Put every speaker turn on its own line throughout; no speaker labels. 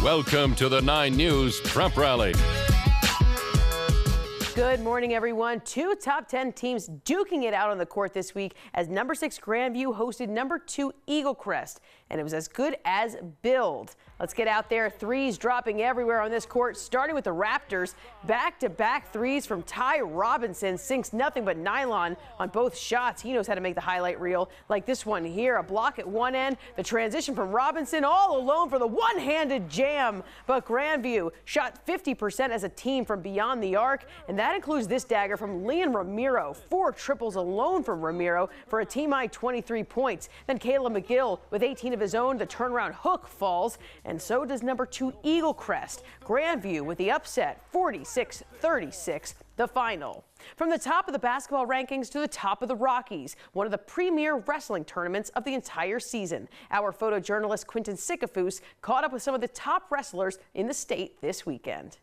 Welcome to the 9 News Trump Rally.
Good morning, everyone. 2 top 10 teams duking it out on the court this week as number 6 Grandview hosted number 2 Eagle Crest, and it was as good as billed. Let's get out there. Threes dropping everywhere on this court, starting with the Raptors. Back-to-back threes from Ty Robinson sinks nothing but nylon on both shots. He knows how to make the highlight reel, like this one here. A block at one end, the transition from Robinson all alone for the one-handed jam. But Grandview shot 50% as a team from beyond the arc, and that includes this dagger from Leon Ramiro. 4 triples alone from Ramiro for a team-high 23 points. Then Caleb McGill with 18 of his own. The turnaround hook falls, and so does number 2 Eagle Crest. Grandview with the upset, 46-36, the final. From the top of the basketball rankings to the top of the Rockies, one of the premier wrestling tournaments of the entire season. Our photojournalist Quentin Sikafus caught up with some of the top wrestlers in the state this weekend.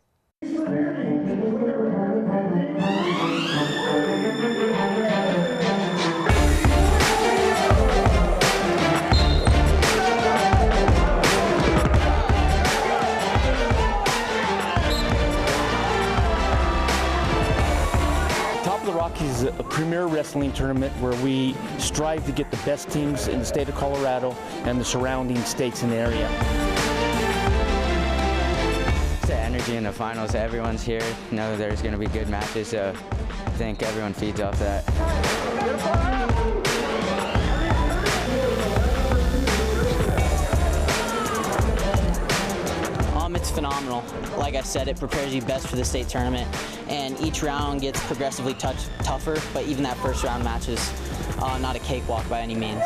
The Rockies is a premier wrestling tournament where we strive to get the best teams in the state of Colorado and the surrounding states in the area.
The energy in the finals, everyone's here. You know there's going to be good matches, so I think everyone feeds off that.
It's phenomenal. Like I said, it prepares you best for the state tournament, and each round gets progressively tougher, but even that first round match is not a cakewalk by any means.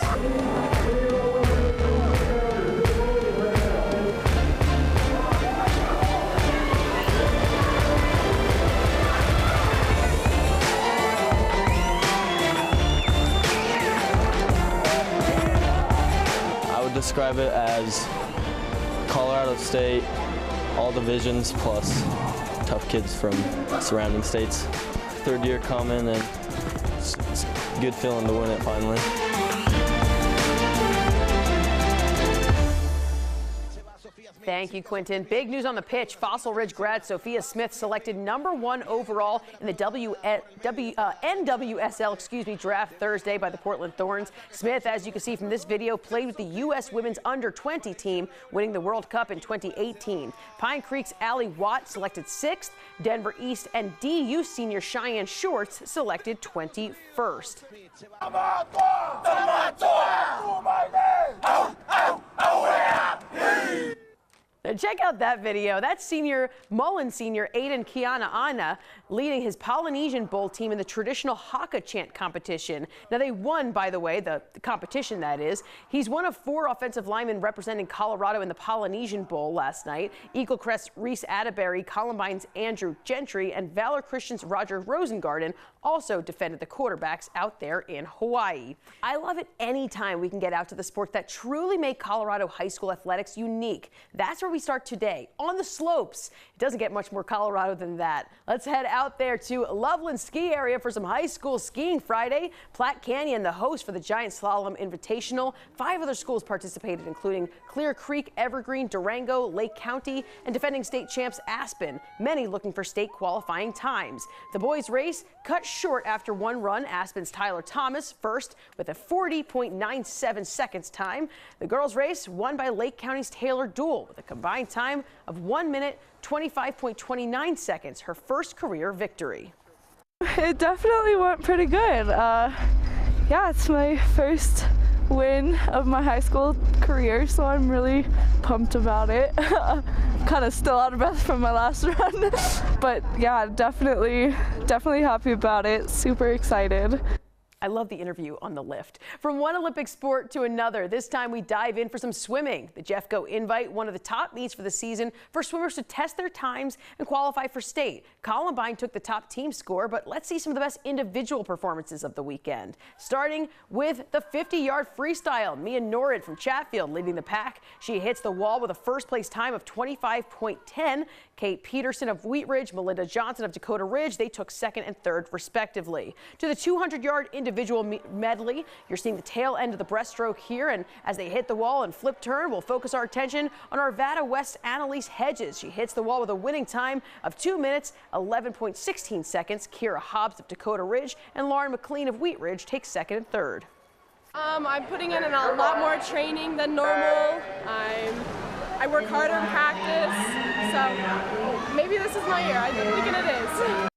I would describe it as Colorado State, all divisions plus tough kids from surrounding states. Third year coming, and it's a good feeling to win it finally.
Thank you, Quentin. Big news on the pitch. Fossil Ridge grad Sophia Smith selected number 1 overall in the NWSL draft Thursday by the Portland Thorns. Smith, as you can see from this video, played with the U.S. Women's Under-20 team, winning the World Cup in 2018. Pine Creek's Allie Watt selected 6th. Denver East and DU senior Cheyenne Shorts selected 21st. Now check out that video. That's Mullen senior Aiden Kiana Ana leading his Polynesian Bowl team in the traditional haka chant competition. Now they won, by the way, the competition that is. He's one of 4 offensive linemen representing Colorado in the Polynesian Bowl last night. Eagle Crest Reese Atterbury, Columbine's Andrew Gentry, and Valor Christian's Roger Rosengarten also defended the quarterbacks out there in Hawaii. I love it anytime we can get out to the sports that truly make Colorado high school athletics unique. That's where we start today, on the slopes. It doesn't get much more Colorado than that. Let's head out there to Loveland Ski Area for some high school skiing Friday. Platte Canyon, the host for the Giant Slalom Invitational. 5 other schools participated, including Clear Creek, Evergreen, Durango, Lake County, and defending state champs Aspen, many looking for state qualifying times. The boys' race cut short after one run. Aspen's Tyler Thomas first with a 40.97 seconds time. The girls' race won by Lake County's Taylor Dool with a combined time of 1 minute 25.29 seconds, her first career victory.
It definitely went pretty good. Yeah, it's my first win of my high school career, so I'm really pumped about it. Kind of still out of breath from my last run, but yeah, definitely happy about it. Super excited.
I love the interview on the lift. From one Olympic sport to another, this time we dive in for some swimming. The Jeffco Invite, one of the top meets for the season for swimmers to test their times and qualify for state. Columbine took the top team score, but let's see some of the best individual performances of the weekend. Starting with the 50-yard freestyle, Mia Norrid from Chatfield leading the pack. She hits the wall with a first place time of 25.10. Kate Peterson of Wheat Ridge, Melinda Johnson of Dakota Ridge, they took second and third respectively. To the 200-yard individual individual medley. You're seeing the tail end of the breaststroke here, and as they hit the wall and flip turn, we'll focus our attention on Arvada West Annalise Hedges. She hits the wall with a winning time of 2 minutes, 11.16 seconds. Kira Hobbs of Dakota Ridge and Lauren McLean of Wheat Ridge take second and third.
I'm putting in a lot more training than normal. I work harder in practice, so maybe this is my year. I'm thinking it is.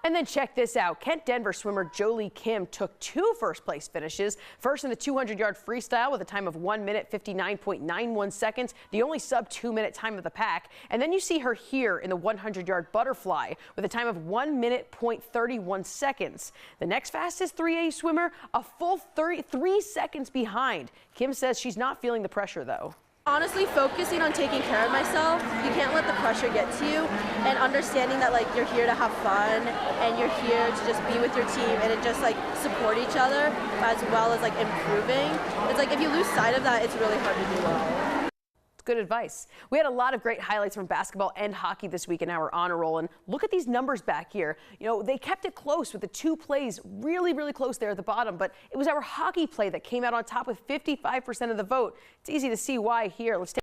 And then check this out. Kent Denver swimmer Jolie Kim took 2 first-place finishes. First in the 200-yard freestyle with a time of 1 minute 59.91 seconds, the only sub-2-minute time of the pack. And then you see her here in the 100-yard butterfly with a time of 1 minute 31 seconds. The next fastest 3A swimmer, a full 3 seconds behind. Kim says she's not feeling the pressure, though.
Honestly, focusing on taking care of myself. You can't let the pressure get to you, and understanding that like you're here to have fun and you're here to just be with your team and just like support each other as well as like improving. It's like if you lose sight of that, it's really hard to do well.
Good advice. We had a lot of great highlights from basketball and hockey this week in our honor roll, and look at these numbers back here. You know, they kept it close with the 2 plays really close there at the bottom, but it was our hockey play that came out on top with 55% of the vote. It's easy to see why here. Let's take